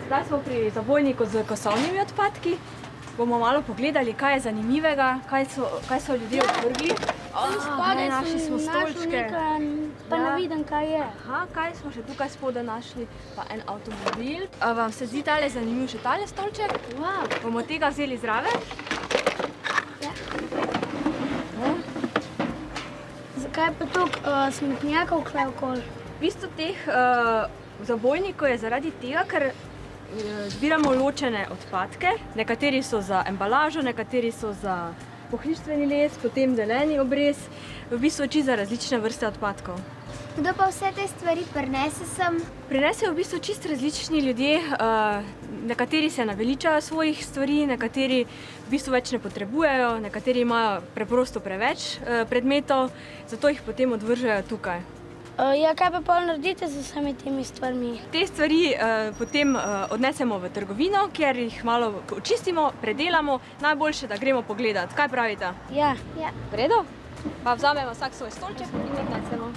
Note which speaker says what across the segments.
Speaker 1: Zdaj smo pri zabojniku z kosovnimi odpadki. Bomo malo pogledali, kaj je zanimivega, kaj so ljudje odvrgli.
Speaker 2: Spodaj
Speaker 1: našli smo stolčke.
Speaker 2: Pa ne vidim, kaj je.
Speaker 1: Aha, kaj smo še tukaj spodaj našli? Pa en avtomobil. A vam se zdi tale zanimiv še tale stolček?
Speaker 2: Wow.
Speaker 1: Bomo tega vzeli zraven?
Speaker 2: Ja. Zakaj pa toliko smetnjakov tukaj okoli?
Speaker 1: V bistvu teh zabojnikov je zaradi tega, ker zbiramo ločene odpadke. Nekateri so za embalažo, nekateri so za pohištveni les, potem zeleni obrez. V bistvu čisto za različne vrste odpadkov.
Speaker 3: Kdo pa vse te stvari prinese sem?
Speaker 1: Prinesejo v bistvu čisto različni ljudje. Nekateri se naveličajo svojih stvari, nekateri v bistvu več ne potrebujejo, nekateri imajo preprosto preveč predmetov, zato jih potem odvržejo tukaj.
Speaker 2: Ja, kaj pa pol naredite z vsemi temi stvarmi?
Speaker 1: Te stvari potem odnesemo v trgovino, kjer jih malo očistimo, predelamo. Najboljše, da gremo pogledat. Kaj pravite?
Speaker 2: Ja.
Speaker 1: V redu? Pa vzamemo vsak svoj stolček in odnesemo.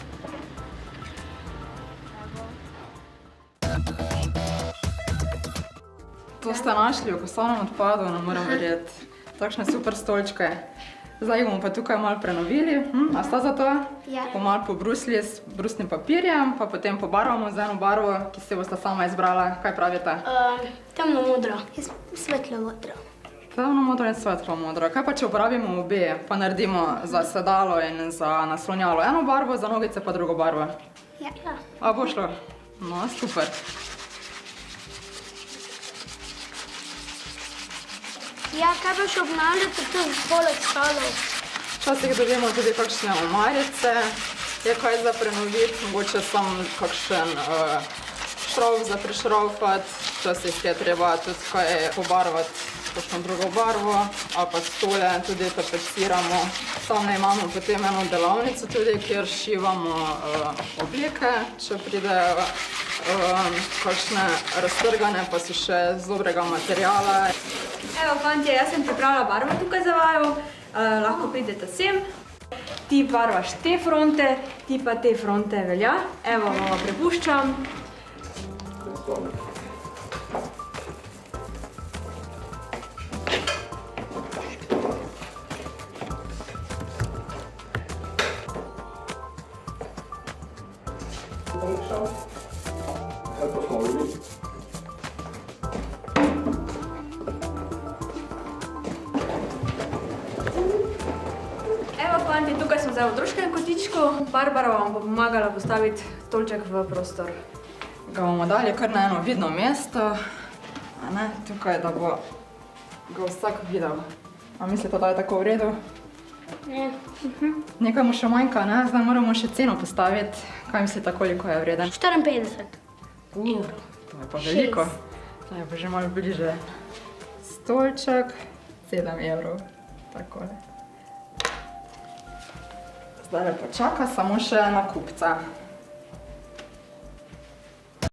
Speaker 4: To ste našli v kosovnem odpadu, ne moram verjeti. Takšne super stolčke. Zdaj bomo pa tukaj malo prenovili. A sta za to?
Speaker 3: Ja.
Speaker 4: Pa malo pobrusili s brusnim papirjem, pa potem pobarvamo z eno barvo, ki si boste sama izbrala. Kaj pravite?
Speaker 2: Temno modro.
Speaker 3: Svetlo modro.
Speaker 4: Temno modro in svetlo modro. Kaj pa če uporabimo obe, pa naredimo za sedalo in za naslonjalo eno barvo, za nogice pa drugo barvo?
Speaker 3: Ja.
Speaker 4: A bo šlo? No, super.
Speaker 2: Ja, kaj pa še obnavljate tu poleg stalov?
Speaker 4: Včasih dobimo tudi kakšne omarice, je kaj za prenoviti, mogoče samo kakšen šrov za prišrovati, včasih je treba tudi kaj pobarvati, kakšno drugo barvo, ali pa stole tudi tapeciramo. Same imamo potem eno delavnico tudi, kjer šivamo obleke, če pridejo kakšne raztrgane, pa so še z dobrega materiala.
Speaker 1: Evo, fantje, jaz sem pripravila barvo tukaj za vaju. Lahko pridete sem. Ti barvaš te fronte, ti pa te fronte velja. Evo, vam prepuščam. Evo, fantje, tukaj smo zdaj v otroškem kotičku. Barbara vam bo pomagala postaviti stolček v prostor.
Speaker 4: Ga bomo dali kar na eno vidno mesto, tukaj, da bo ga vsak videl. A mislite, da je tako v redu?
Speaker 2: Ne.
Speaker 4: Nekaj mu še manjka, ne? Zdaj moramo še ceno postaviti. Kaj mislite, koliko je vreden?
Speaker 2: 54.
Speaker 4: Evrov. To je pa veliko. Zdaj je pa že malo bliže. Stolček, 7 evrov. Takole. Zdaj pa čaka samo še na kupca.